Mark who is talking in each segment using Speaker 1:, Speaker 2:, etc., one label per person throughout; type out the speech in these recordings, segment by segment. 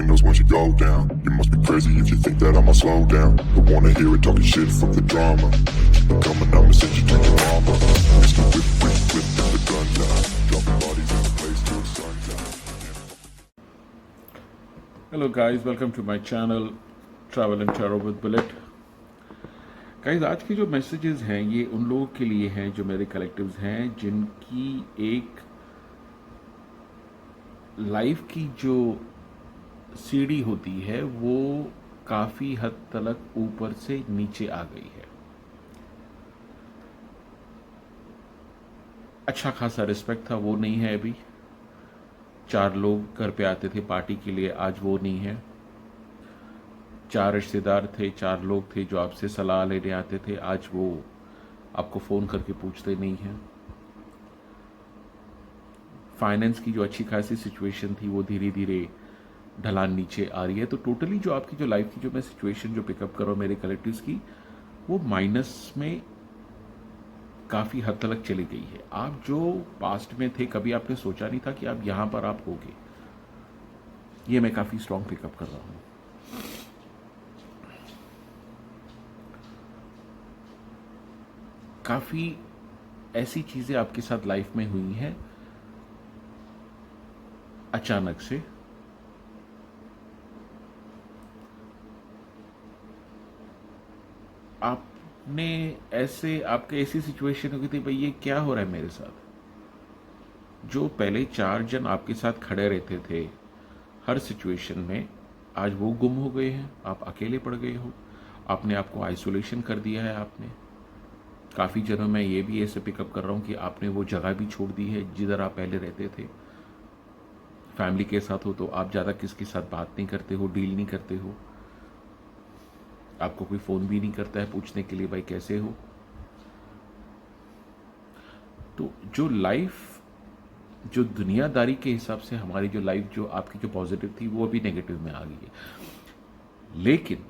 Speaker 1: windows once you go down. You must be crazy if you think that I'ma slow down. Don't wanna hear it talking shit from the drama. Keep it coming, I'ma send you to your mama. Mr. Whip, with the gun down. Dropping bodies in the place till the sun down.
Speaker 2: Hello guys, welcome to my channel Travel and Tarot with Bullet. Guys आज के जो messages हैं ये उन लोगों के लिए हैं जो मेरे कलेक्टिव्स हैं, जिनकी एक लाइफ की जो सीढ़ी होती है वो काफ़ी हद तक ऊपर से नीचे आ गई है। अच्छा खासा रिस्पेक्ट था, वो नहीं है अभी। 4 लोग घर पे आते थे पार्टी के लिए, आज वो नहीं है। 4 रिश्तेदार थे, 4 लोग थे जो आपसे सलाह लेने आते थे, आज वो आपको फ़ोन करके पूछते नहीं हैं। फाइनेंस की जो अच्छी खासी सिचुएशन थी वो धीरे धीरे ढलान नीचे आ रही है। तो टोटली जो आपकी जो लाइफ की जो मैं सिचुएशन जो पिकअप कर रहा हूँ मेरे कलेक्टिव्स की, वो माइनस में काफ़ी हद तक चली गई है। आप जो पास्ट में थे, कभी आपने सोचा नहीं था कि आप यहाँ पर आप होगे। ये मैं काफ़ी स्ट्रॉन्ग पिकअप कर रहा हूँ। काफ़ी ऐसी चीज़ें आपके साथ लाइफ में हुई हैं अचानक से। आपने आपके ऐसी सिचुएशन हो गई थी, भाई ये क्या हो रहा है मेरे साथ। जो पहले 4 जन आपके साथ खड़े रहते थे हर सिचुएशन में, आज वो गुम हो गए हैं, आप अकेले पड़ गए हो। आपने आपको आइसोलेशन कर दिया है। आपने काफ़ी जनों में ये भी ऐसे पिकअप कर रहा हूँ कि आपने वो जगह भी छोड़ दी है जिधर आप पहले रहते थे। फैमिली के साथ हो तो आप ज़्यादा किसके साथ बात नहीं करते हो, डील नहीं करते हो। आपको कोई फ़ोन भी नहीं करता है पूछने के लिए भाई कैसे हो। तो जो लाइफ, जो दुनियादारी के हिसाब से हमारी जो लाइफ जो आपकी जो पॉजिटिव थी वो अभी नेगेटिव में आ गई है। लेकिन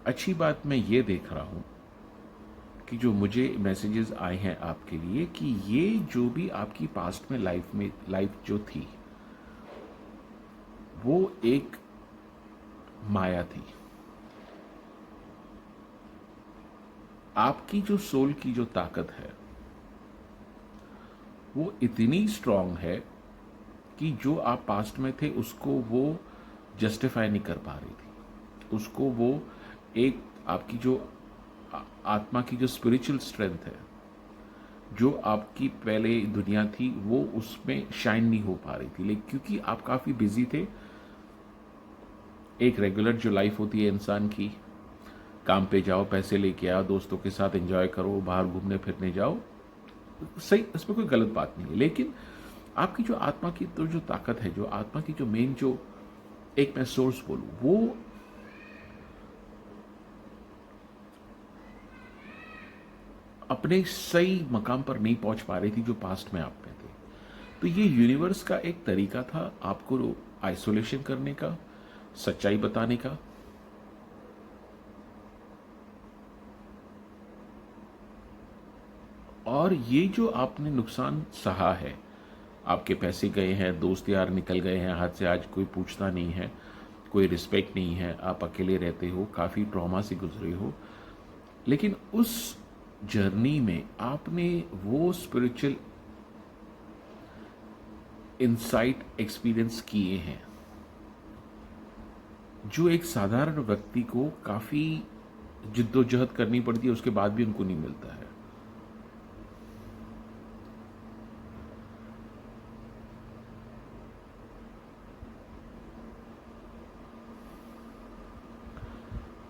Speaker 2: अच्छी बात मैं ये देख रहा हूँ कि जो मुझे मैसेजेस आए हैं आपके लिए, कि ये जो भी आपकी पास्ट में लाइफ जो थी वो एक माया थी। आपकी जो सोल की जो ताकत है वो इतनी स्ट्रांग है कि जो आप पास्ट में थे उसको वो जस्टिफाई नहीं कर पा रही थी। उसको वो एक आपकी जो आत्मा की जो स्पिरिचुअल स्ट्रेंथ है, जो आपकी पहले दुनिया थी, वो उसमें शाइन नहीं हो पा रही थी। लेकिन क्योंकि आप काफ़ी बिजी थे, एक रेगुलर जो लाइफ होती है इंसान की, काम पे जाओ, पैसे लेके आओ, दोस्तों के साथ एंजॉय करो, बाहर घूमने फिरने जाओ, सही, इसमें कोई गलत बात नहीं है। लेकिन आपकी जो आत्मा की तो जो ताकत है, जो आत्मा की जो मेन जो एक मैं सोर्स बोलूँ, वो अपने सही मकाम पर नहीं पहुंच पा रही थी जो पास्ट में आप में थे। तो ये यूनिवर्स का एक तरीका था आपको आइसोलेशन करने का, सच्चाई बताने का। और ये जो आपने नुकसान सहा है, आपके पैसे गए हैं, दोस्त यार निकल गए हैं हाथ से, आज कोई पूछता नहीं है, कोई रिस्पेक्ट नहीं है, आप अकेले रहते हो, काफ़ी ट्रॉमा से गुजरे हो। लेकिन उस जर्नी में आपने वो स्पिरिचुअल इंसाइट एक्सपीरियंस किए हैं जो एक साधारण व्यक्ति को काफ़ी जिद्दोजहद करनी पड़ती है, उसके बाद भी उनको नहीं मिलता है।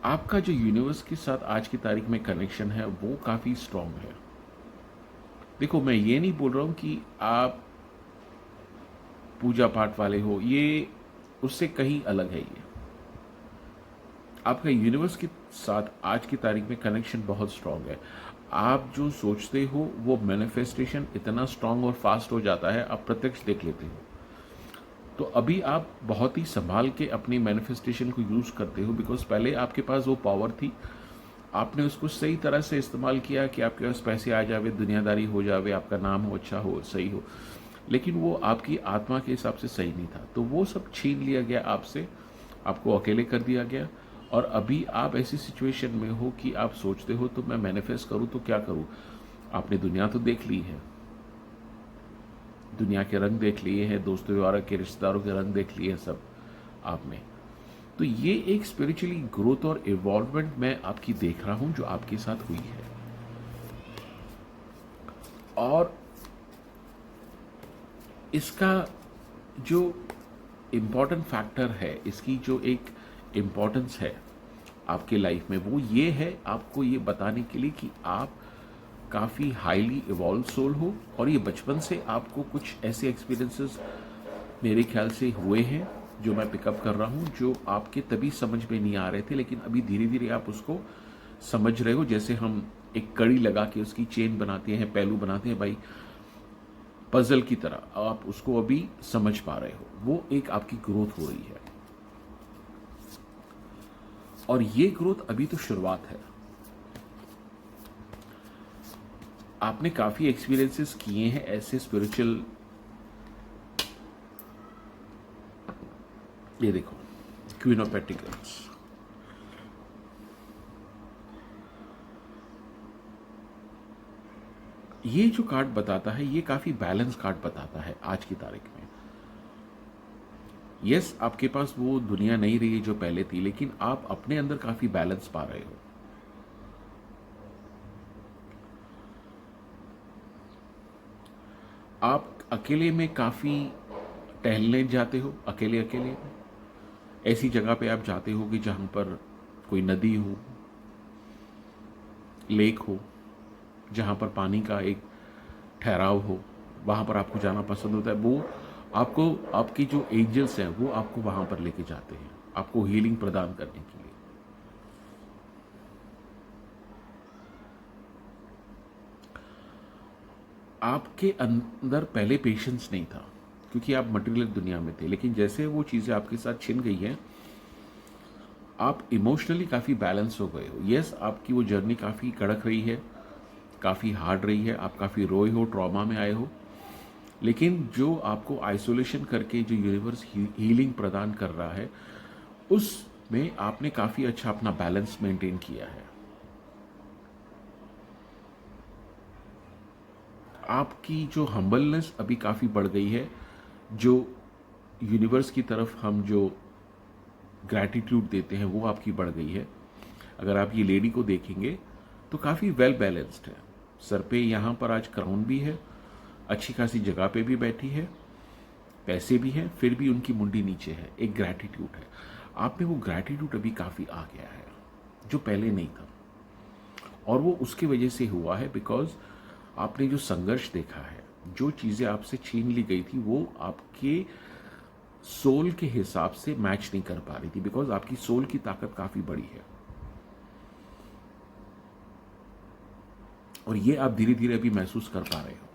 Speaker 2: आपका जो यूनिवर्स के साथ आज की तारीख में कनेक्शन है वो काफ़ी स्ट्रांग है। देखो, मैं ये नहीं बोल रहा हूँ कि आप पूजा पाठ वाले हो, ये उससे कहीं अलग है। ये आपका यूनिवर्स के साथ आज की तारीख में कनेक्शन बहुत स्ट्रांग है। आप जो सोचते हो वो मैनिफेस्टेशन इतना स्ट्रांग और फास्ट हो जाता है, आप प्रत्यक्ष देख लेते हो। तो अभी आप बहुत ही संभाल के अपनी मैनिफेस्टेशन को यूज़ करते हो, बिकॉज पहले आपके पास वो पावर थी, आपने उसको सही तरह से इस्तेमाल किया कि आपके पास पैसे आ जावे, दुनियादारी हो जावे, आपका नाम हो, अच्छा हो, सही हो। लेकिन वो आपकी आत्मा के हिसाब से सही नहीं था, तो वो सब छीन लिया गया आपसे, आपको अकेले कर दिया गया। और अभी आप ऐसी सिचुएशन में हो कि आप सोचते हो तो मैं मैनिफेस्ट करूं तो क्या करूं। आपने दुनिया तो देख ली है, दुनिया के रंग देख लिए हैं, दोस्तों व्यवहार के रिश्तेदारों के रंग देख लिए हैं सब आपने। तो ये एक स्पिरिचुअली ग्रोथ और इवॉल्वमेंट मैं आपकी देख रहा हूं जो आपके साथ हुई है। और इसका जो इम्पॉर्टेंट फैक्टर है, इसकी जो एक इम्पॉर्टेंस है आपके लाइफ में, वो ये है आपको ये बताने के लिए कि आप काफ़ी हाईली इवॉल्व सोल हो। और ये बचपन से आपको कुछ ऐसे एक्सपीरियंसेस मेरे ख्याल से हुए हैं जो मैं पिकअप कर रहा हूँ, जो आपके तभी समझ में नहीं आ रहे थे, लेकिन अभी धीरे धीरे आप उसको समझ रहे हो। जैसे हम एक कड़ी लगा के उसकी चेन बनाते हैं, पहलू बनाते हैं भाई, पजल की तरह आप उसको अभी समझ पा रहे हो। वो एक आपकी ग्रोथ हो रही है, और ये ग्रोथ अभी तो शुरुआत है। आपने काफी एक्सपीरियंसेस किए हैं ऐसे स्पिरिचुअल। ये देखो, क्वीन ऑफ पेंटिकल्स, ये जो कार्ड बताता है ये काफी बैलेंस कार्ड बताता है आज की तारीख में। यस, आपके पास वो दुनिया नहीं रही है जो पहले थी, लेकिन आप अपने अंदर काफी बैलेंस पा रहे हो। आप अकेले में काफी टहलने जाते हो, अकेले अकेले में ऐसी जगह पे आप जाते हो कि जहां पर कोई नदी हो, लेक हो, जहां पर पानी का एक ठहराव हो, वहां पर आपको जाना पसंद होता है। वो आपको, आपकी जो एंजल्स हैं वो आपको वहां पर लेके जाते हैं, आपको हीलिंग प्रदान करने के लिए। आपके अंदर पहले पेशेंस नहीं था क्योंकि आप मटेरियल दुनिया में थे, लेकिन जैसे वो चीजें आपके साथ छिन गई हैं, आप इमोशनली काफी बैलेंस हो गए हो। यस, आपकी वो जर्नी काफी कड़क रही है, काफी हार्ड रही है, आप काफी रोए हो, ट्रॉमा में आए हो, लेकिन जो आपको आइसोलेशन करके जो यूनिवर्स हीलिंग प्रदान कर रहा है, उसमें आपने काफी अच्छा अपना बैलेंस मेंटेन किया है। आपकी जो हम्बलनेस अभी काफी बढ़ गई है, जो यूनिवर्स की तरफ हम जो ग्रैटिट्यूड देते हैं वो आपकी बढ़ गई है। अगर आप ये लेडी को देखेंगे तो काफी वेल बैलेंस्ड है, सर पे यहाँ पर आज क्राउन भी है, अच्छी खासी जगह पे भी बैठी है, पैसे भी हैं, फिर भी उनकी मुंडी नीचे है, एक ग्रैटिट्यूड है। आप में वो ग्रैटिट्यूड अभी काफी आ गया है जो पहले नहीं था, और वो उसकी वजह से हुआ है बिकॉज आपने जो संघर्ष देखा है, जो चीजें आपसे छीन ली गई थी वो आपके सोल के हिसाब से मैच नहीं कर पा रही थी, बिकॉज आपकी सोल की ताकत काफी बड़ी है। और ये आप धीरे धीरे अभी महसूस कर पा रहे हो।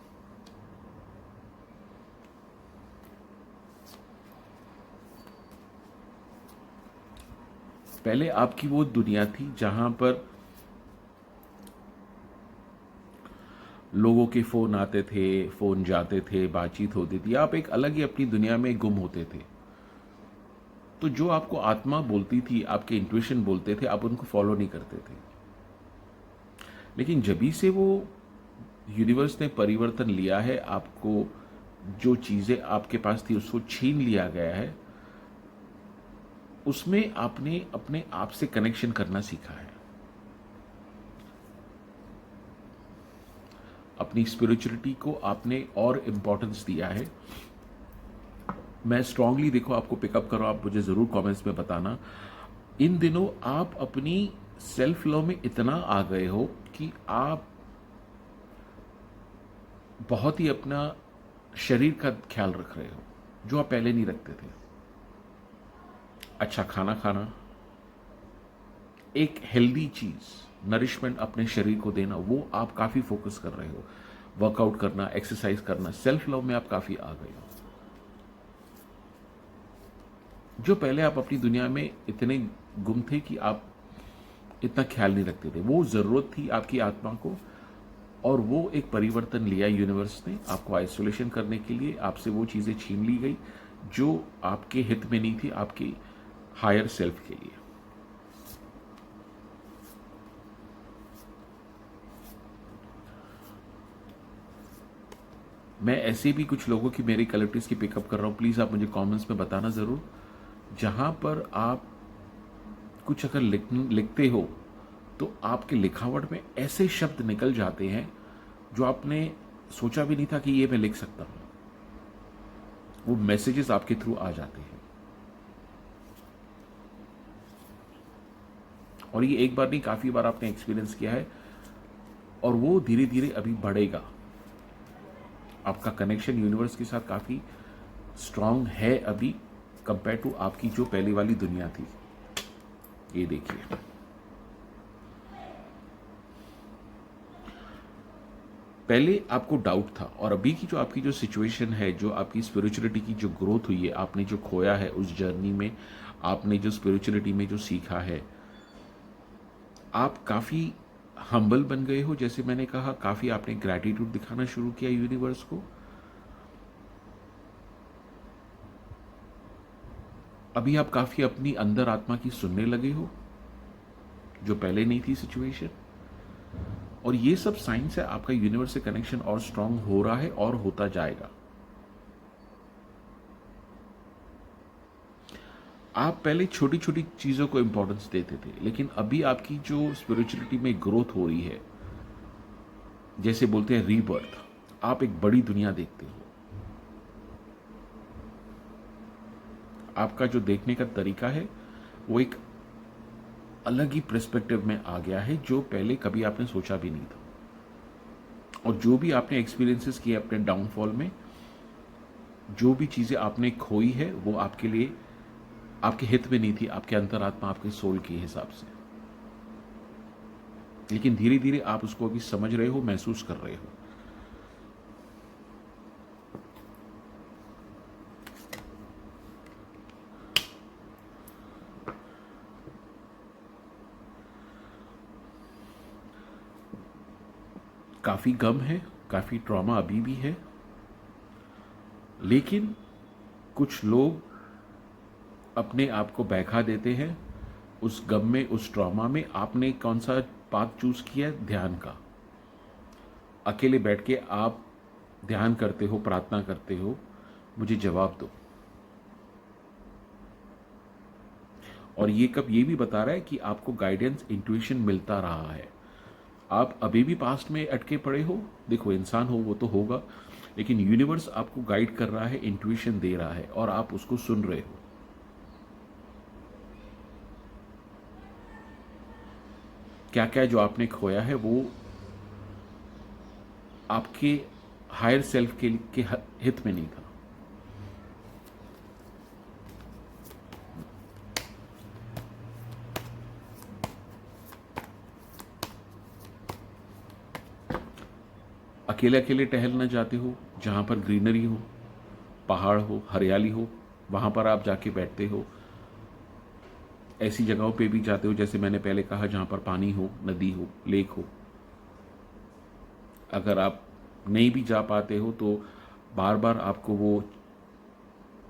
Speaker 2: पहले आपकी वो दुनिया थी जहां पर लोगों के फोन आते थे, फोन जाते थे, बातचीत होती थी, आप एक अलग ही अपनी दुनिया में गुम होते थे। तो जो आपको आत्मा बोलती थी, आपके इंट्यूशन बोलते थे, आप उनको फॉलो नहीं करते थे। लेकिन जभी से वो यूनिवर्स ने परिवर्तन लिया है, आपको जो चीजें आपके पास थी उसको छीन लिया गया है, उसमें आपने अपने आप से कनेक्शन करना सीखा है, अपनी स्पिरिचुअलिटी को आपने और इम्पोर्टेंस दिया है। मैं स्ट्रांगली, देखो, आपको पिकअप करो, आप मुझे जरूर कमेंट्स में बताना। इन दिनों आप अपनी सेल्फ लव में इतना आ गए हो कि आप बहुत ही अपना शरीर का ख्याल रख रहे हो जो आप पहले नहीं रखते थे। अच्छा खाना खाना, एक हेल्दी चीज, नरिशमेंट अपने शरीर को देना, वो आप काफी फोकस कर रहे हो। वर्कआउट करना, एक्सरसाइज करना, सेल्फ लव में आप काफी आ गए हो। जो पहले आप अपनी दुनिया में इतने गुम थे कि आप इतना ख्याल नहीं रखते थे, वो जरूरत थी आपकी आत्मा को और वो एक परिवर्तन लिया यूनिवर्स ने आपको आइसोलेशन करने के लिए। आपसे वो चीज़ें छीन ली गई जो आपके हित में नहीं थी, आपके हायर सेल्फ के लिए। मैं ऐसे भी कुछ लोगों की मेरी कलेक्टिव्स की पिकअप कर रहा हूँ, प्लीज़ आप मुझे कमेंट्स में बताना ज़रूर, जहाँ पर आप कुछ अगर लिखते हो तो आपके लिखावट में ऐसे शब्द निकल जाते हैं जो आपने सोचा भी नहीं था कि ये मैं लिख सकता हूँ। वो मैसेजेस आपके थ्रू आ जाते हैं और ये एक बार नहीं, काफ़ी बार आपने एक्सपीरियंस किया है और वो धीरे धीरे अभी बढ़ेगा। आपका कनेक्शन यूनिवर्स के साथ काफ़ी स्ट्रांग है अभी कंपेयर टू आपकी जो पहले वाली दुनिया थी। ये देखिए, पहले आपको डाउट था और अभी की जो आपकी जो सिचुएशन है, जो आपकी स्पिरिचुअलिटी की जो ग्रोथ हुई है, आपने जो खोया है उस जर्नी में, आपने जो स्पिरिचुअलिटी में जो सीखा है, आप काफ़ी हम्बल बन गए हो। जैसे मैंने कहा, काफ़ी आपने ग्रैटिट्यूड दिखाना शुरू किया यूनिवर्स को। अभी आप काफ़ी अपनी अंदर आत्मा की सुनने लगे हो, जो पहले नहीं थी सिचुएशन। और ये सब साइंस है, आपका यूनिवर्स से कनेक्शन और स्ट्रांग हो रहा है और होता जाएगा। आप पहले छोटी छोटी चीज़ों को इंपॉर्टेंस देते थे, लेकिन अभी आपकी जो स्पिरिचुअलिटी में ग्रोथ हो रही है, जैसे बोलते हैं रीबर्थ, आप एक बड़ी दुनिया देखते हो। आपका जो देखने का तरीका है वो एक अलग ही पर्सपेक्टिव में आ गया है, जो पहले कभी आपने सोचा भी नहीं था। और जो भी आपने एक्सपीरियंसेस किए अपने डाउनफॉल में, जो भी चीज़ें आपने खोई है, वो आपके लिए आपके हित में नहीं थी, आपके अंतरात्मा, आपके सोल के हिसाब से। लेकिन धीरे धीरे आप उसको अभी समझ रहे हो, महसूस कर रहे हो। काफ़ी गम है, काफ़ी ट्रॉमा अभी भी है, लेकिन कुछ लोग अपने आप को बहका देते हैं उस गम में, उस ट्रॉमा में। आपने कौन सा पाथ चूज किया है? ध्यान का। अकेले बैठ के आप ध्यान करते हो, प्रार्थना करते हो, मुझे जवाब दो। और ये भी बता रहा है कि आपको गाइडेंस, इंट्यूशन मिलता रहा है। आप अभी भी पास्ट में अटके पड़े हो, देखो इंसान हो वो तो होगा, लेकिन यूनिवर्स आपको गाइड कर रहा है, इंट्यूशन दे रहा है और आप उसको सुन रहे हो। क्या क्या जो आपने खोया है वो आपके हायर सेल्फ के हित में नहीं था। अकेले अकेले टहलना चाहते हो, जहां पर ग्रीनरी हो, पहाड़ हो, हरियाली हो, वहां पर आप जाके बैठते हो। ऐसी जगहों पे भी जाते हो, जैसे मैंने पहले कहा, जहां पर पानी हो, नदी हो, लेक हो। अगर आप नहीं भी जा पाते हो तो बार बार आपको वो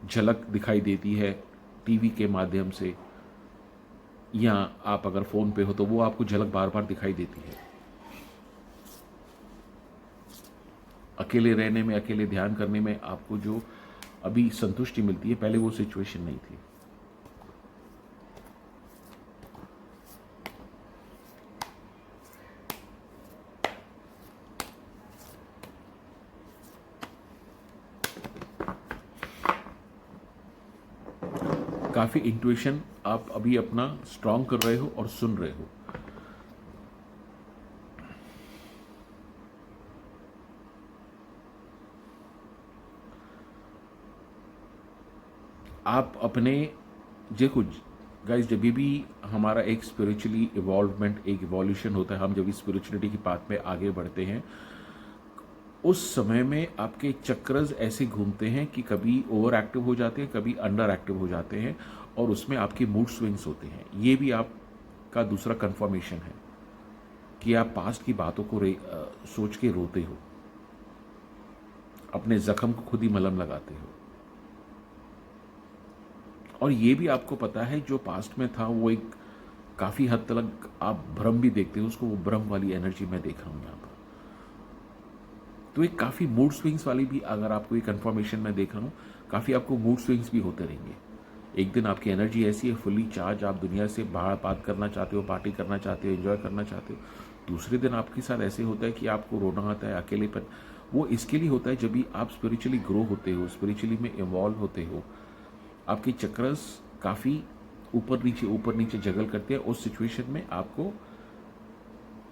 Speaker 2: झलक दिखाई देती है टीवी के माध्यम से, या आप अगर फ़ोन पे हो तो वो आपको झलक बार बार दिखाई देती है। अकेले रहने में, अकेले ध्यान करने में आपको जो अभी संतुष्टि मिलती है, पहले वो सिचुएशन नहीं थी। काफ़ी इंट्यूशन आप अभी अपना स्ट्रांग कर रहे हो और सुन रहे हो। आप अपने, देखो गाइस, जब भी हमारा एक स्पिरिचुअली इवॉल्वमेंट, एक इवोल्यूशन होता है, हम जब स्पिरिचुअलिटी की पाथ में आगे बढ़ते हैं, उस समय में आपके चक्रस ऐसे घूमते हैं कि कभी ओवर एक्टिव हो जाते हैं, कभी अंडर एक्टिव हो जाते हैं, और उसमें आपके मूड स्विंग्स होते हैं। ये भी आपका दूसरा कंफर्मेशन है कि आप पास्ट की बातों को सोच के रोते हो, अपने जख्म को खुद ही मलहम लगाते हो। और ये भी आपको पता है जो पास्ट में था वो एक काफी हद तक आप भ्रम भी देखते हो उसको, वो भ्रम वाली एनर्जी मैं देख रहा हूं यहां पर। तो एक काफी मूड स्विंग्स वाली भी, अगर आपको एक कंफर्मेशन मैं देख रहा हूं, काफी आपको मूड स्विंग्स भी होते रहेंगे। एक दिन आपकी एनर्जी ऐसी है फुल्ली चार्ज, आप दुनिया से बाहर बात करना चाहते हो, पार्टी करना चाहते हो, एंजॉय करना चाहते हो। दूसरे दिन आपके साथ ऐसे होता है कि आपको रोना आता है, अकेलेपन। वो इसके लिए होता है जब भी आप स्पिरिचुअली ग्रो होते हो, स्पिरिचुअली में इवॉल्व होते हो, आपके चक्रस काफी ऊपर नीचे जगल करते हैं। उस सिचुएशन में आपको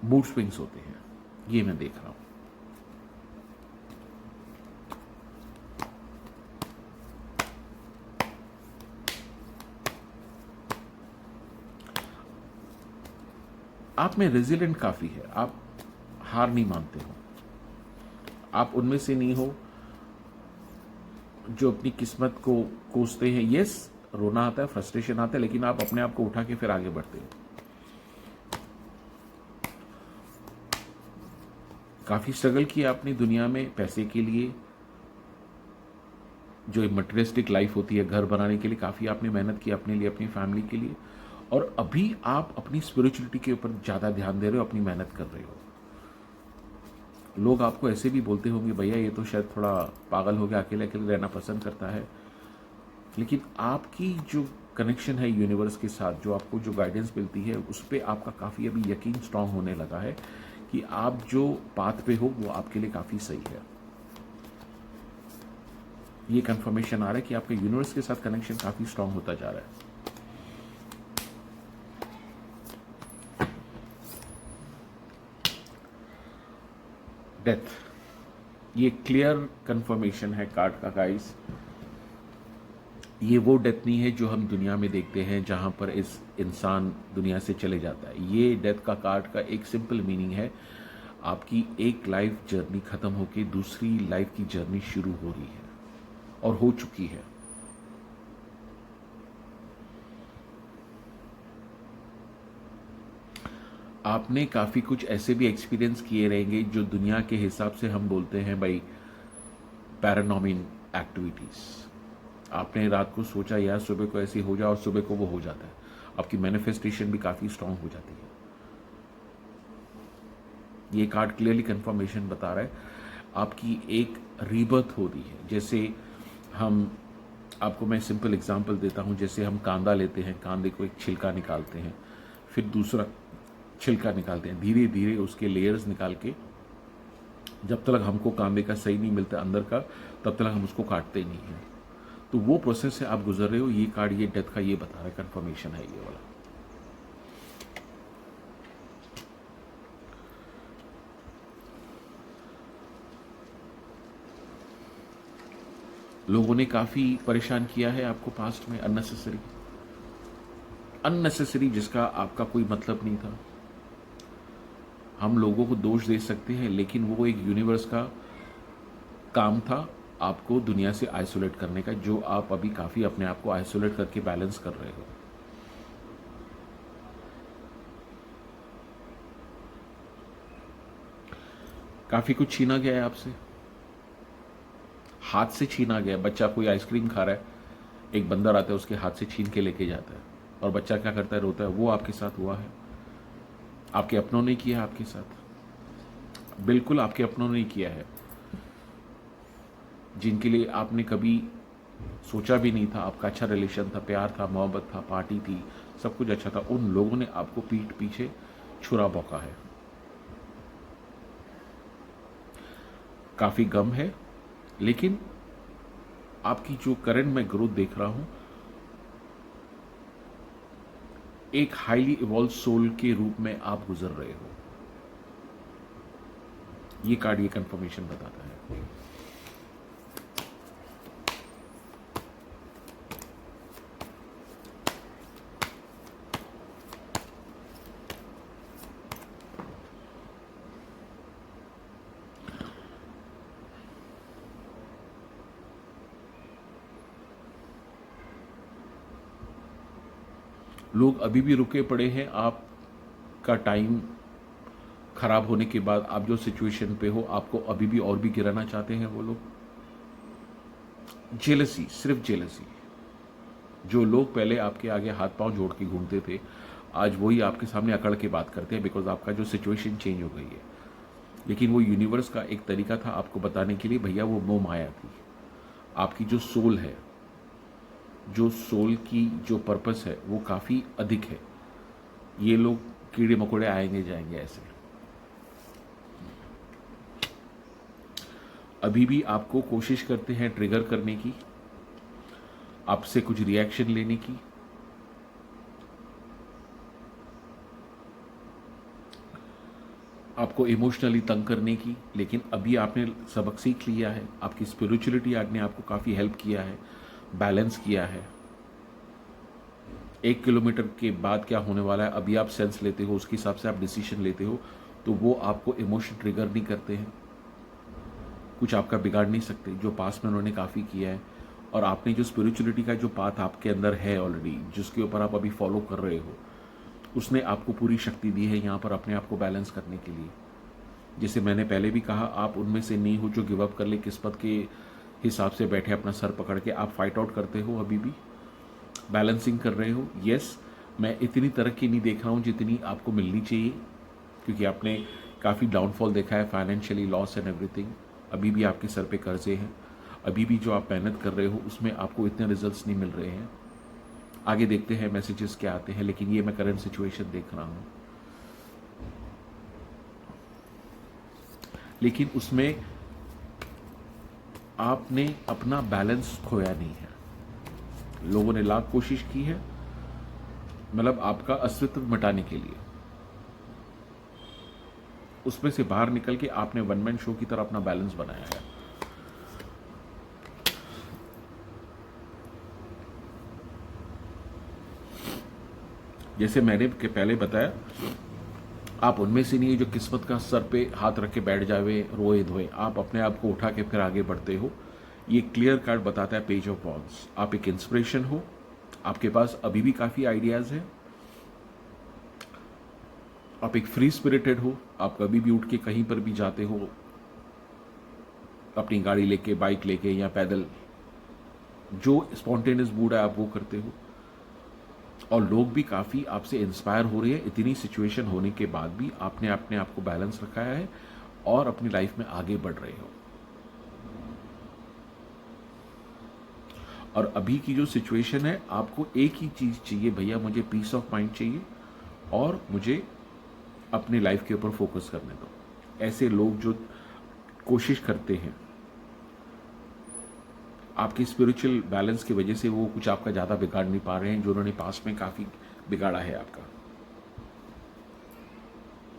Speaker 2: मूड स्विंग्स होते हैं, ये मैं देख रहा हूं। आप में रेजिलेंट काफी है, आप हार नहीं मानते हो। आप उनमें से नहीं हो जो अपनी किस्मत को कोसते हैं। यस, रोना आता है, फ्रस्ट्रेशन आता है, लेकिन आप अपने आप को उठा के फिर आगे बढ़ते हो। काफी स्ट्रगल किया आपने दुनिया में पैसे के लिए, जो मटेरियलिस्टिक लाइफ होती है, घर बनाने के लिए काफी आपने मेहनत की अपने लिए, अपनी फैमिली के लिए। और अभी आप अपनी स्पिरिचुअलिटी के ऊपर ज्यादा ध्यान दे रहे हो, अपनी मेहनत कर रहे हो। लोग आपको ऐसे भी बोलते होंगे भैया ये तो शायद थोड़ा पागल हो गया, अकेले अकेले रहना पसंद करता है। लेकिन आपकी जो कनेक्शन है यूनिवर्स के साथ, जो आपको जो गाइडेंस मिलती है, उस पर आपका काफ़ी अभी यकीन स्ट्रांग होने लगा है कि आप जो पाथ पे हो वो आपके लिए काफ़ी सही है। ये कंफर्मेशन आ रहा है कि आपके यूनिवर्स के साथ कनेक्शन काफ़ी स्ट्रांग होता जा रहा है। डेथ, ये क्लियर कंफर्मेशन है कार्ड का गाइस। ये वो डेथ नहीं है जो हम दुनिया में देखते हैं जहां पर इस इंसान दुनिया से चले जाता है। ये डेथ का कार्ड का एक सिंपल मीनिंग है, आपकी एक लाइफ जर्नी खत्म होकर दूसरी लाइफ की जर्नी शुरू हो रही है और हो चुकी है। आपने काफी कुछ ऐसे भी एक्सपीरियंस किए रहेंगे जो दुनिया के हिसाब से हम बोलते हैं भाई पैरानॉर्मल एक्टिविटीज। आपने रात को सोचा यार सुबह को ऐसे हो जाए और सुबह को वो हो जाता है। आपकी मैनिफेस्टेशन भी काफी स्ट्रांग हो जाती है। ये कार्ड क्लियरली कंफर्मेशन बता रहा है आपकी एक रीबर्थ हो रही है। जैसे हम, आपको मैं सिंपल एग्जांपल देता हूं, जैसे हम कांदा लेते हैं, कांदे को एक छिलका निकालते हैं, फिर दूसरा छिलका निकालते हैं, धीरे धीरे उसके लेयर्स निकाल के, जब तक हमको कांदे का सही नहीं मिलता अंदर का, तब तक हम उसको काटते ही नहीं हैं। तो वो प्रोसेस से आप गुजर रहे हो। ये कार्ड ये डेथ का ये बता रहा है, कंफर्मेशन है ये वाला। लोगों ने काफी परेशान किया है आपको पास्ट में, अननेसेसरी, जिसका आपका कोई मतलब नहीं था। हम लोगों को दोष दे सकते हैं, लेकिन वो एक यूनिवर्स का काम था आपको दुनिया से आइसोलेट करने का, जो आप अभी काफी अपने आप को आइसोलेट करके बैलेंस कर रहे हो। काफी कुछ छीना गया है आपसे, हाथ से छीना गया। बच्चा कोई आइसक्रीम खा रहा है, एक बंदर आता है उसके हाथ से छीन के लेके जाता है, और बच्चा क्या करता है, रोता है। वो आपके साथ हुआ है, आपके अपनों ने किया है आपके साथ, बिल्कुल आपके अपनों ने किया है। जिनके लिए आपने कभी सोचा भी नहीं था, आपका अच्छा रिलेशन था, प्यार था, मोहब्बत था, पार्टी थी, सब कुछ अच्छा था, उन लोगों ने आपको पीठ पीछे छुरा भौंका है। काफी गम है, लेकिन आपकी जो करंट में ग्रोथ देख रहा हूं, एक हाईली इवॉल्व सोल के रूप में आप गुजर रहे हो। ये कार्ड ये कंफर्मेशन बताता है। लोग अभी भी रुके पड़े हैं, आपका टाइम खराब होने के बाद आप जो सिचुएशन पे हो, आपको अभी भी और भी गिराना चाहते हैं वो लोग। जेलसी, सिर्फ जेलसी। जो लोग पहले आपके आगे हाथ पांव जोड़ के घूमते थे, आज वही आपके सामने अकड़ के बात करते हैं, बिकॉज आपका जो सिचुएशन चेंज हो गई है। लेकिन वो यूनिवर्स का एक तरीका था आपको बताने के लिए, भैया वो मोह माया थी। आपकी जो सोल है, जो सोल की जो पर्पस है, वो काफ़ी अधिक है। ये लोग कीड़े मकोड़े आएंगे जाएंगे ऐसे। अभी भी आपको कोशिश करते हैं ट्रिगर करने की, आपसे कुछ रिएक्शन लेने की। आपको इमोशनली तंग करने की। लेकिन अभी आपने सबक सीख लिया है, आपकी स्पिरिचुअलिटी ने आपको काफ़ी हेल्प किया है, बैलेंस किया है। 1 किलोमीटर के बाद क्या होने वाला है अभी आप सेंस लेते हो, उसके हिसाब से आप डिसीजन लेते हो, तो वो आपको इमोशन ट्रिगर नहीं करते हैं, कुछ आपका बिगाड़ नहीं सकते। जो पास में उन्होंने काफ़ी किया है, और आपने जो स्पिरिचुअलिटी का जो पाथ आपके अंदर है ऑलरेडी, जिसके ऊपर आप अभी फॉलो कर रहे हो, उसने आपको पूरी शक्ति दी है यहाँ पर अपने आप को बैलेंस करने के लिए। जैसे मैंने पहले भी कहा, आप उनमें से नहीं हो जो गिव अप कर ले, किस्मत के हिसाब से बैठे अपना सर पकड़ के। आप फाइट आउट करते हो, अभी भी बैलेंसिंग कर रहे हो। यस, मैं इतनी तरक्की नहीं देख रहा हूँ जितनी आपको मिलनी चाहिए, क्योंकि आपने काफ़ी डाउनफॉल देखा है, फाइनेंशियली लॉस एंड एवरीथिंग। अभी भी आपके सर पे कर्जे हैं, अभी भी जो आप मेहनत कर रहे हो उसमें आपको इतने रिजल्ट्स नहीं मिल रहे हैं। आगे देखते हैं मैसेजेस क्या आते हैं, लेकिन ये मैं करंट सिचुएशन देख रहा हूँ। लेकिन उसमें आपने अपना बैलेंस खोया नहीं है। लोगों ने लाख कोशिश की है, मतलब आपका अस्तित्व मिटाने के लिए। उसमें से बाहर निकल के आपने वन मैन शो की तरह अपना बैलेंस बनाया है। जैसे मैंने पहले बताया, आप उनमें से नहीं है जो किस्मत का सर पे हाथ रख के बैठ जावे, रोए धोए। आप अपने आप को उठा के फिर आगे बढ़ते हो। ये क्लियर कार्ड बताता है पेज ऑफ वॉन्ड्स। आप एक इंस्पिरेशन हो, आपके पास अभी भी काफ़ी आइडियाज़ हैं, आप एक फ्री स्पिरिटेड हो, आप कभी भी उठ के कहीं पर भी जाते हो, अपनी गाड़ी लेके, बाइक लेके या पैदल, जो स्पॉन्टेनियस मूड है आप वो करते हो। और लोग भी काफ़ी आपसे इंस्पायर हो रहे हैं। इतनी सिचुएशन होने के बाद भी आपने अपने आप को बैलेंस रखा है और अपनी लाइफ में आगे बढ़ रहे हो। और अभी की जो सिचुएशन है, आपको एक ही चीज़ चाहिए, भैया मुझे पीस ऑफ माइंड चाहिए और मुझे अपनी लाइफ के ऊपर फोकस करने दो। ऐसे लोग जो कोशिश करते हैं, आपकी स्पिरिचुअल बैलेंस की वजह से वो कुछ आपका ज़्यादा बिगाड़ नहीं पा रहे हैं, जो उन्होंने पास में काफ़ी बिगाड़ा है आपका।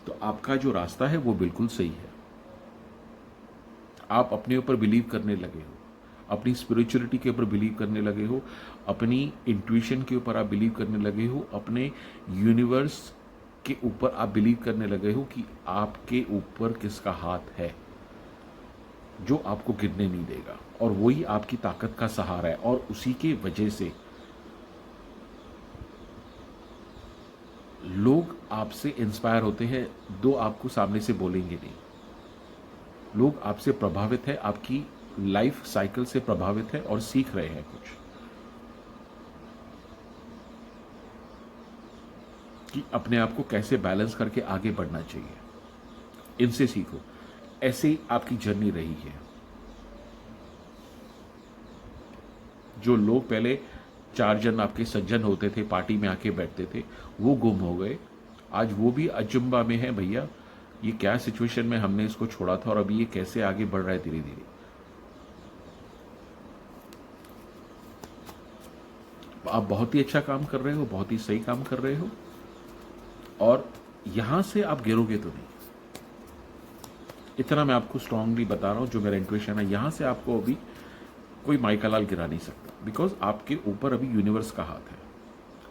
Speaker 2: तो आपका जो रास्ता है वो बिल्कुल सही है। आप अपने ऊपर बिलीव करने लगे हो, अपनी स्पिरिचुअलिटी के ऊपर बिलीव करने लगे हो, अपनी इंट्यूशन के ऊपर आप बिलीव करने लगे हो, अपने यूनिवर्स के ऊपर आप बिलीव करने लगे हो कि आपके ऊपर किसका हाथ है जो आपको गिरने नहीं देगा, और वही आपकी ताकत का सहारा है। और उसी के वजह से लोग आपसे इंस्पायर होते हैं, दो आपको सामने से बोलेंगे नहीं। लोग आपसे प्रभावित है, आपकी लाइफ साइकिल से प्रभावित है और सीख रहे हैं कुछ, कि अपने आप को कैसे बैलेंस करके आगे बढ़ना चाहिए। इनसे सीखो। ऐसे ही आपकी जर्नी रही है। जो लोग पहले 4 जन आपके सज्जन होते थे, पार्टी में आके बैठते थे, वो गुम हो गए। आज वो भी अचंभा में है, भैया ये क्या सिचुएशन में हमने इसको छोड़ा था और अभी ये कैसे आगे बढ़ रहा है धीरे धीरे। आप बहुत ही अच्छा काम कर रहे हो, बहुत ही सही काम कर रहे हो, और यहां से आप गिरोगे तो नहीं। इतना मैं आपको स्ट्रांगली बता रहा हूं, जो मेरा इंट्यूशन है, यहां से आपको अभी कोई माइका लाल गिरा नहीं सकता, बिकॉज आपके ऊपर अभी यूनिवर्स का हाथ है।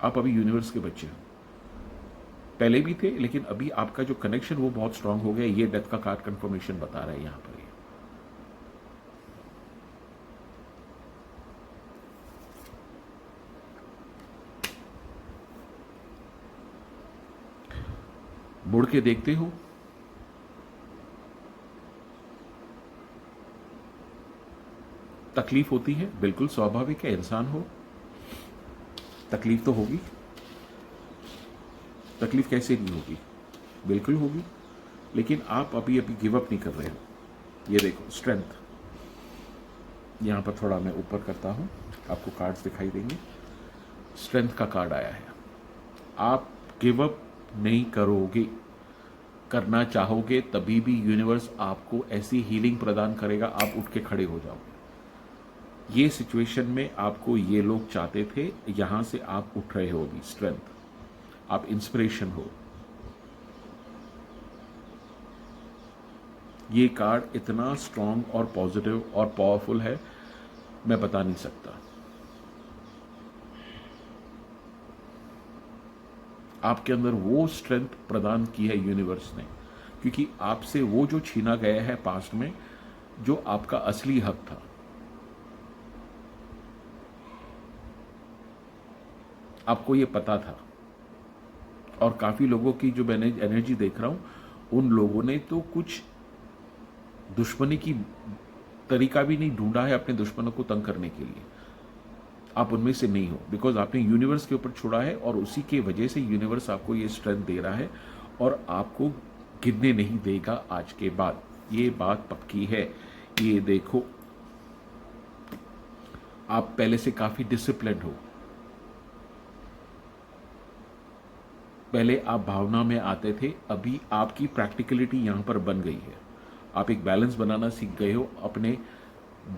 Speaker 2: आप अभी यूनिवर्स के बच्चे हो, पहले भी थे, लेकिन अभी आपका जो कनेक्शन वो बहुत स्ट्रांग हो गया। ये डेथ का कार्ड कंफर्मेशन बता रहा है यहां पर। मुड़ के देखते हो तकलीफ होती है, बिल्कुल स्वाभाविक है, इंसान हो, तकलीफ तो होगी। तकलीफ कैसे नहीं होगी, बिल्कुल होगी। लेकिन आप अभी अभी गिव अप नहीं कर रहे हो। ये देखो स्ट्रेंथ, यहाँ पर थोड़ा मैं ऊपर करता हूँ, आपको कार्ड्स दिखाई देंगे। स्ट्रेंथ का कार्ड आया है। आप गिव अप नहीं करोगे, करना चाहोगे तभी भी यूनिवर्स आपको ऐसी हीलिंग प्रदान करेगा, आप उठ के खड़े हो जाओगे। ये सिचुएशन में आपको ये लोग चाहते थे, यहां से आप उठ रहे हो अभी। स्ट्रेंथ, आप इंस्पिरेशन हो। ये कार्ड इतना स्ट्रांग और पॉजिटिव और पावरफुल है, मैं बता नहीं सकता। आपके अंदर वो स्ट्रेंथ प्रदान की है यूनिवर्स ने, क्योंकि आपसे वो जो छीना गया है पास्ट में, जो आपका असली हक था। आपको ये पता था। और काफी लोगों की जो मैंने एनर्जी देख रहा हूं, उन लोगों ने तो कुछ दुश्मनी की तरीका भी नहीं ढूंढा है अपने दुश्मनों को तंग करने के लिए। आप उनमें से नहीं हो, बिकॉज आपने यूनिवर्स के ऊपर छोड़ा है, और उसी के वजह से यूनिवर्स आपको ये स्ट्रेंथ दे रहा है और आपको गिरने नहीं देगा आज के बाद। ये बात पक्की है। ये देखो, आप पहले से काफी डिसिप्लिन्ड हो। पहले आप भावना में आते थे, अभी आपकी प्रैक्टिकलिटी यहां पर बन गई है। आप एक बैलेंस बनाना सीख गए हो, अपने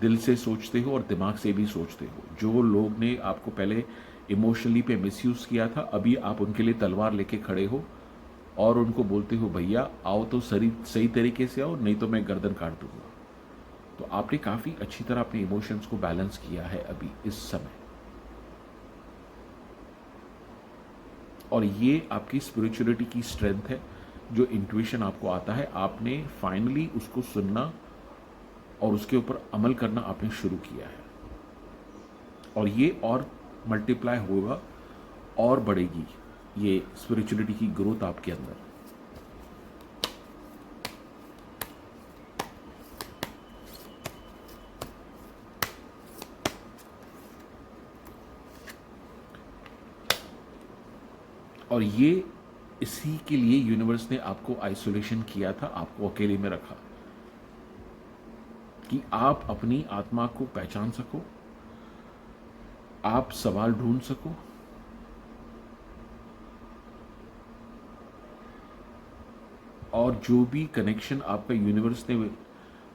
Speaker 2: दिल से सोचते हो और दिमाग से भी सोचते हो। जो लोग ने आपको पहले इमोशनली पे मिसयूज किया था, अभी आप उनके लिए तलवार लेके खड़े हो और उनको बोलते हो, भैया आओ तो सही तरीके से आओ, नहीं तो मैं गर्दन काट दूंगा। तो आपने काफी अच्छी तरह अपने इमोशंस को बैलेंस किया है अभी इस समय, और ये आपकी स्पिरिचुअलिटी की स्ट्रेंथ है। जो इंट्यूशन आपको आता है, आपने फाइनली उसको सुनना और उसके ऊपर अमल करना आपने शुरू किया है, और ये और मल्टीप्लाई होगा और बढ़ेगी ये स्पिरिचुअलिटी की ग्रोथ आपके अंदर। और ये इसी के लिए यूनिवर्स ने आपको आइसोलेशन किया था, आपको अकेले में रखा, कि आप अपनी आत्मा को पहचान सको, आप सवाल ढूंढ सको, और जो भी कनेक्शन आपका यूनिवर्स ने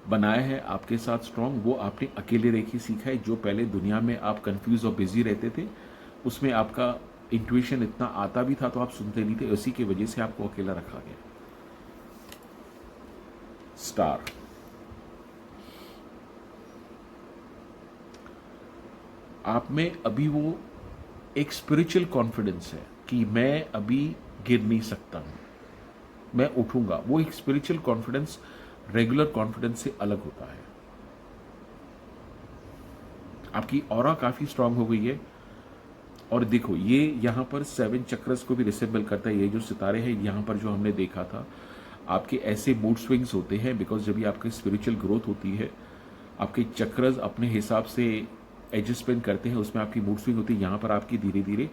Speaker 2: बनाया है आपके साथ स्ट्रांग, वो आपने अकेले रह के सीखा है। जो पहले दुनिया में आप कंफ्यूज और बिजी रहते थे, उसमें आपका इंट्यूशन इतना आता भी था तो आप सुनते नहीं थे, उसी की वजह से आपको अकेला रखा गया। स्टार, आप में अभी वो एक स्पिरिचुअल कॉन्फिडेंस है कि मैं अभी गिर नहीं सकता हूं, मैं उठूंगा। वो एक स्पिरिचुअल कॉन्फिडेंस रेगुलर कॉन्फिडेंस से अलग होता है। आपकी ऑरा काफी स्ट्रांग हो गई है। और देखो, ये यहां पर 7 चक्रस को भी रिसेंबल करता है। ये जो सितारे हैं यहां पर जो हमने देखा था, आपके ऐसे मूड स्विंग्स होते हैं, बिकॉज जब भी आपकी स्पिरिचुअल ग्रोथ होती है, आपके चक्रस अपने हिसाब से एडजस्टमेंट करते हैं, उसमें आपकी मूड स्विंग होती है। यहां पर आपकी धीरे धीरे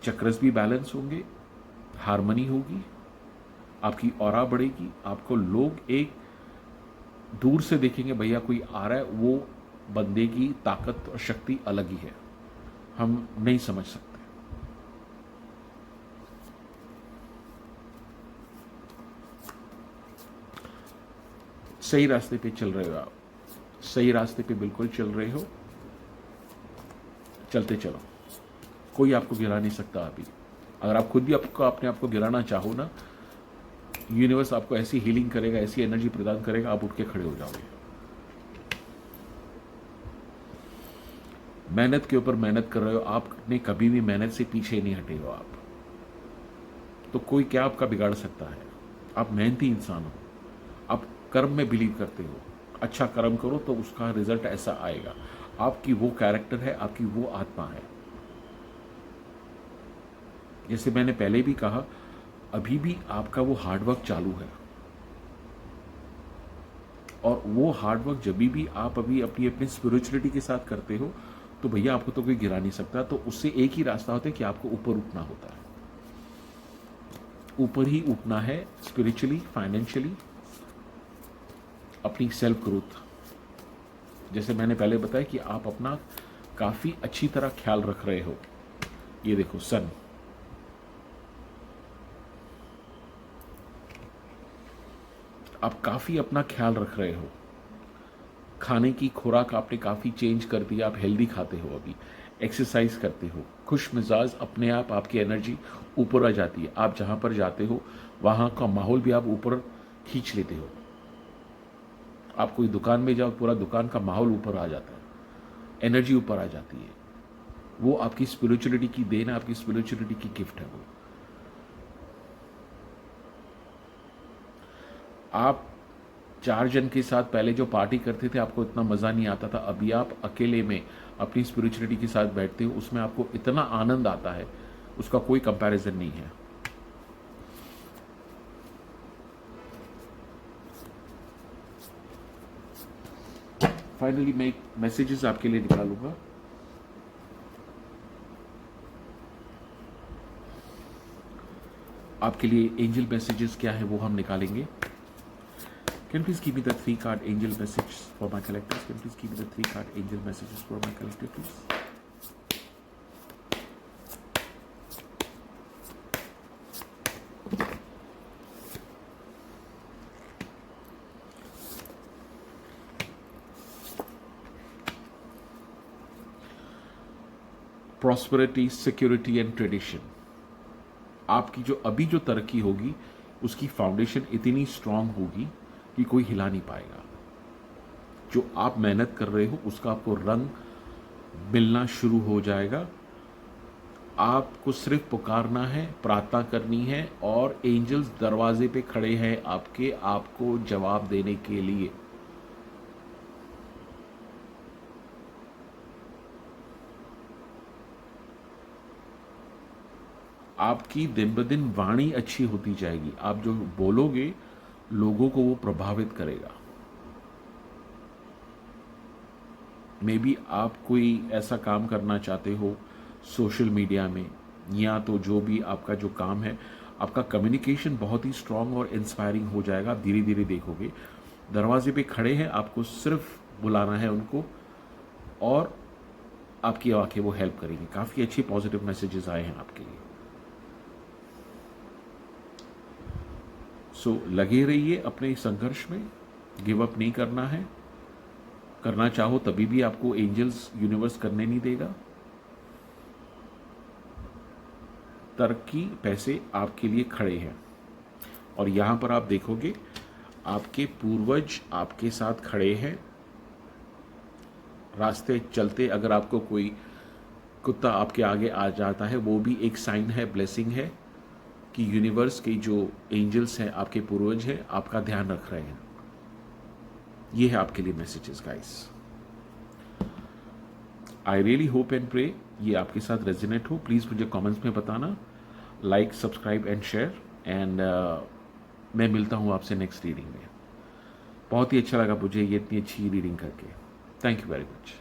Speaker 2: चक्रस भी बैलेंस होंगे, हार्मनी होगी, आपकी ऑरा बढ़ेगी। आपको लोग एक दूर से देखेंगे, भैया कोई आ रहा है, वो बंदे की ताकत और शक्ति अलग ही है, हम नहीं समझ सकते। सही रास्ते पे चल रहे हो आप, सही रास्ते पे बिल्कुल चल रहे हो। चलते चलो, कोई आपको गिरा नहीं सकता अभी। अगर आप खुद भी आपको अपने आप को गिराना चाहो ना, यूनिवर्स आपको ऐसी हीलिंग करेगा, ऐसी एनर्जी प्रदान करेगा, आप उठ के खड़े हो जाओगे। मेहनत के ऊपर मेहनत कर रहे हो, आपने कभी भी मेहनत से पीछे नहीं हटे हो आप, तो कोई क्या आपका बिगाड़ सकता है। आप मेहनती इंसान हो, आप कर्म में बिलीव करते हो, अच्छा कर्म करो तो उसका रिजल्ट ऐसा आएगा। आपकी वो कैरेक्टर है, आपकी वो आत्मा है। जैसे मैंने पहले भी कहा, अभी भी आपका वो हार्डवर्क चालू है। और वो हार्ड वर्क जब भी आप अभी अपनी अपनी स्पिरिचुअलिटी के साथ करते हो तो भैया आपको तो कोई गिरा नहीं सकता। तो उससे एक ही रास्ता होता है कि आपको ऊपर उठना होता है, ऊपर ही उठना है, स्पिरिचुअली, फाइनेंशियली, अपनी सेल्फ ग्रोथ। जैसे मैंने पहले बताया कि आप अपना काफी अच्छी तरह ख्याल रख रहे हो। ये देखो सन, आप काफी अपना ख्याल रख रहे हो, खाने की खुराक आपने काफी चेंज कर दिया, आप हेल्दी खाते हो, अभी एक्सरसाइज करते हो, खुश मिजाज, अपने आप आपकी एनर्जी ऊपर आ जाती है। आप जहां पर जाते हो वहां का माहौल भी आप ऊपर खींच लेते हो। आप कोई दुकान में जाओ, पूरा दुकान का माहौल ऊपर आ जाता है, एनर्जी ऊपर आ जाती है। वो आपकी स्पिरिचुअलिटी की देन है, आपकी स्पिरिचुअलिटी की गिफ्ट है वो। आप 4 जन के साथ पहले जो पार्टी करते थे आपको इतना मजा नहीं आता था, अभी आप अकेले में अपनी स्पिरिचुअलिटी के साथ बैठते हो, उसमें आपको इतना आनंद आता है, उसका कोई कंपैरिजन नहीं है। फाइनली मैं मैसेजेस आपके लिए निकालूंगा। आपके लिए एंजल मैसेजेस क्या है वो हम निकालेंगे। Can you please give me the 3 card angel message for my collectors? Can you please give me the 3 card angel messages for my collector, please? Prosperity, security and tradition. आपकी जो अभी जो तरक्की होगी उसकी फाउंडेशन इतनी स्ट्रांग होगी कि कोई हिला नहीं पाएगा। जो आप मेहनत कर रहे हो उसका आपको रंग मिलना शुरू हो जाएगा। आपको सिर्फ पुकारना है, प्रार्थना करनी है और एंजल्स दरवाजे पे खड़े हैं आपके, आपको जवाब देने के लिए। आपकी दिन ब दिन वाणी अच्छी होती जाएगी। आप जो बोलोगे लोगों को वो प्रभावित करेगा। मे बी आप कोई ऐसा काम करना चाहते हो सोशल मीडिया में, या तो जो भी आपका जो काम है, आपका कम्युनिकेशन बहुत ही स्ट्रांग और इंस्पायरिंग हो जाएगा। आप धीरे धीरे देखोगे दरवाजे पे खड़े हैं, आपको सिर्फ बुलाना है उनको और आपकी आंखें वो हेल्प करेंगी। काफ़ी अच्छे पॉजिटिव मैसेजेस आए हैं आपके लिए। सो लगे रहिए अपने संघर्ष में, गिव अप नहीं करना है। करना चाहो तभी भी आपको एंजल्स यूनिवर्स करने नहीं देगा। तरक्की, पैसे आपके लिए खड़े हैं और यहां पर आप देखोगे आपके पूर्वज आपके साथ खड़े हैं। रास्ते चलते अगर आपको कोई कुत्ता आपके आगे आ जाता है वो भी एक साइन है, ब्लेसिंग है कि यूनिवर्स के जो एंजल्स हैं, आपके पूर्वज हैं, आपका ध्यान रख रहे हैं। ये है आपके लिए messages guys. I really hope and pray ये आपके साथ रेजोनेट हो। प्लीज़ मुझे कमेंट्स में बताना, like, subscribe and share. And मैं मिलता हूँ आपसे नेक्स्ट रीडिंग में। बहुत ही अच्छा लगा मुझे ये इतनी अच्छी रीडिंग करके। Thank you very much.